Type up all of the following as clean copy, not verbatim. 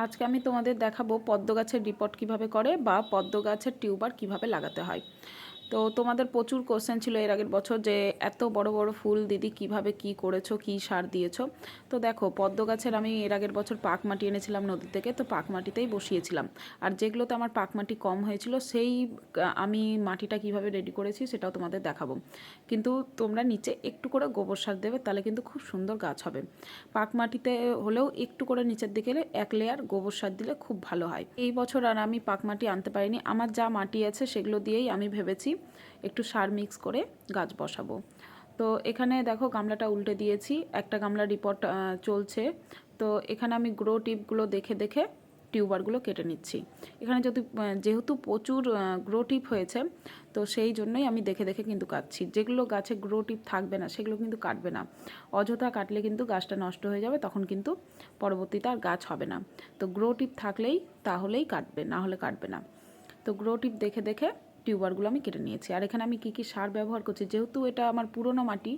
আজকে আমি তোমাদের দেখাবো পদ্ম গাছের রিপোর্ট কিভাবে করে বা পদ্ম গাছের টিউবার কিভাবে লাগাতে হয়। তো তোমাদের প্রচুর কোশ্চেন ছিল এর আগের বছর যে এত বড় বড় ফুল দিদি কিভাবে কি করেছো, কি সার দিয়েছো। তো দেখো পদ্ম গাছের আমি এর আগের বছর পাক মাটি এনেছিলাম নদী থেকে, তো পাক মাটিতেই বসিয়েছিলাম। আর যেগুলোতে আমার পাক মাটি কম হয়েছিল সেই আমি মাটিটা কিভাবে রেডি করেছি সেটাও তোমাদের দেখাবো। কিন্তু তোমরা নিচে একটু করে গোবর সার দেবে, তাহলে কিন্তু খুব সুন্দর গাছ হবে। পাক মাটিতে হলেও একটু করে নিচের দিকে এক লেয়ার গোবর সার দিলে খুব ভালো হয়। এই বছর আর আমি পাক মাটি আনতে পারিনি, আমার যা মাটি আছে সেগুলো দিয়েই আমি ভেবেছি একটু সার মিক্স করে গাছ বসাবো। তো এখানে দেখো গামলাটা উল্টে দিয়েছি, একটা গামলা রিপোর্ট চলছে। তো এখানে আমি গ্রো টিপগুলো দেখে দেখে টিউবারগুলো কেটে নিচ্ছি। এখানে যেহেতু প্রচুর গ্রো টিপ হয়েছে, তো সেই জন্যই আমি দেখে দেখে কিন্তু কাটছি। যেগুলো গাছে গ্রো টিপ থাকবে না সেগুলো কিন্তু কাটবে না, অযথা কাটলে কিন্তু গাছটা নষ্ট হয়ে যাবে, তখন কিন্তু পরবর্তীতে আর গাছ হবে না। তো গ্রো টিপ থাকলেই তাহলেই কাটবে, না হলে কাটবে না। তো গ্রো টিপ দেখে দেখে টিউবারগুলো আমি কেটে নিয়েছি। আর এখানে আমি কী কী সার ব্যবহার করছি, যেহেতু এটা আমার পুরনো মাটি,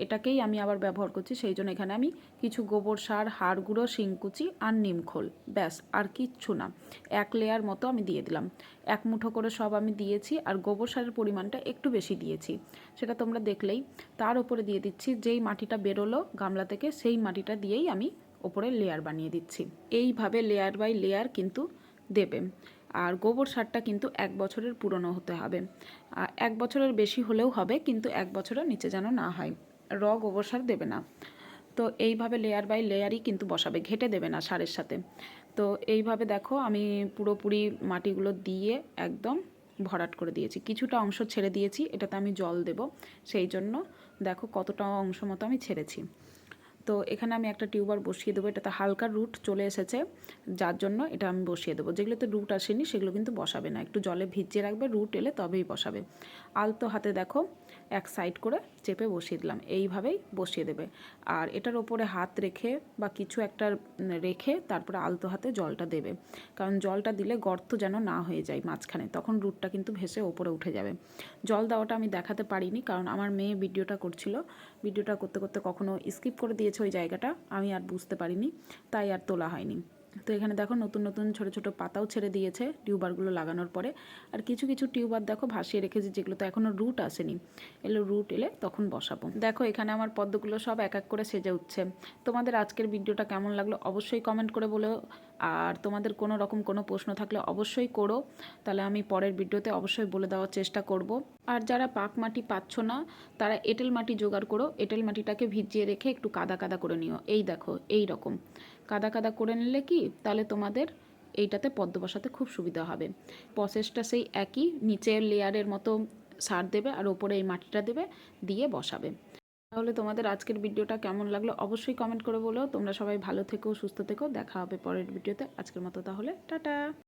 এটাকেই আমি আবার ব্যবহার করছি, সেই জন্য এখানে আমি কিছু গোবর সার, হাড় গুঁড়ো, শিংকুচি আর নিমখোল, ব্যাস আর কিচ্ছু না, এক লেয়ার মতো আমি দিয়ে দিলাম। এক মুঠো করে সব আমি দিয়েছি, আর গোবর সারের পরিমাণটা একটু বেশি দিয়েছি, সেটা তোমরা দেখলেই। তার উপরে দিয়ে দিচ্ছি যেই মাটিটা বেরোলো গামলা থেকে, সেই মাটিটা দিয়েই আমি ওপরে লেয়ার বানিয়ে দিচ্ছি। এইভাবে লেয়ার বাই লেয়ার কিন্তু দেবে। আর গোবর সারটা কিন্তু 1 বছরের পুরনো হতে হবে, 1 বছরের বেশি হলেও হবে, কিন্তু 1 বছরের নিচে যেন না হয়। গোবর সার দেবে না। তো এইভাবে লেয়ার বাই লেয়ারই কিন্তু বসাবে, ঘেটে দেবে না সারের সাথে। তো এইভাবে দেখো আমি পুরোপুরি মাটিগুলো দিয়ে একদম ভরাট করে দিয়েছি, কিছুটা অংশ ছেড়ে দিয়েছি, এটাতে আমি জল দেব, সেই জন্য দেখো কতটা অংশ মতো আমি ছেড়েছি। তো এখানে আমি একটা টিউবার বসিয়ে দেবো, এটাতে হালকা রুট চলে এসেছে, যার জন্য এটা আমি বসিয়ে দেবো। যেগুলোতে রুট আসেনি সেগুলো কিন্তু বসাবে না, একটু জলে ভিজিয়ে রাখবে, রুট এলে তবেই বসাবে। আলতো হাতে দেখো এক সাইড করে চেপে বসিয়ে দিলাম, এইভাবেই বসিয়ে দেবে। আর এটার ওপরে হাত রেখে বা কিছু একটা রেখে তারপরে আলতো হাতে জলটা দেবে, কারণ জলটা দিলে গর্ত যেন না হয়ে যায় মাঝখানে, তখন রুটটা কিন্তু ভেসে ওপরে উঠে যাবে। জল দেওয়াটা আমি দেখাতে পারিনি, কারণ আমার মেয়ে ভিডিওটা করছিল, ভিডিওটা করতে করতে কখনো স্কিপ করে দিয়েছে ওই জায়গাটা, আমি আর বুঝতে পারিনি, তাই আর তোলা হয়নি। তো এখানে দেখো নতুন নতুন ছোটো ছোটো পাতাও ছেড়ে দিয়েছে টিউবারগুলো লাগানোর পরে। আর কিছু কিছু টিউবার দেখো ভাসিয়ে রেখেছি, যেগুলোতে এখনও রুট আসেনি, রুট এলে তখন বসাবো। দেখো এখানে আমার পদ্মগুলো সব এক এক করে সেজে উঠছে। তোমাদের আজকের ভিডিওটা কেমন লাগলো অবশ্যই কমেন্ট করে বলো। আর তোমাদের কোনো রকম কোনো প্রশ্ন থাকলে অবশ্যই করো, তাহলে আমি পরের ভিডিওতে অবশ্যই বলে দেওয়ার চেষ্টা করব। আর যারা পাক মাটি পাচ্ছ না, তারা এঁটেল মাটি জোগাড় করো, এঁটেল মাটিটাকে ভিজিয়ে রেখে একটু কাদা কাদা করে নিও। এই দেখো এই রকম কাদা কাদা করে নিলে কি, তাহলে তোমাদের এইটাতে পদ্ম বসাতে খুব সুবিধা হবে। প্রসেসটা সেই একই, নিচের লেয়ারের মতো সার দেবে আর ওপরে এই মাটিটা দেবে, দিয়ে বসাবে। তাহলে তোমাদের আজকের ভিডিওটা কেমন লাগলো অবশ্যই কমেন্ট করে বলো। তোমরা সবাই ভালো থেকো, সুস্থ থেকো, দেখা হবে পরের ভিডিওতে। আজকের মতো তাহলে টাটা।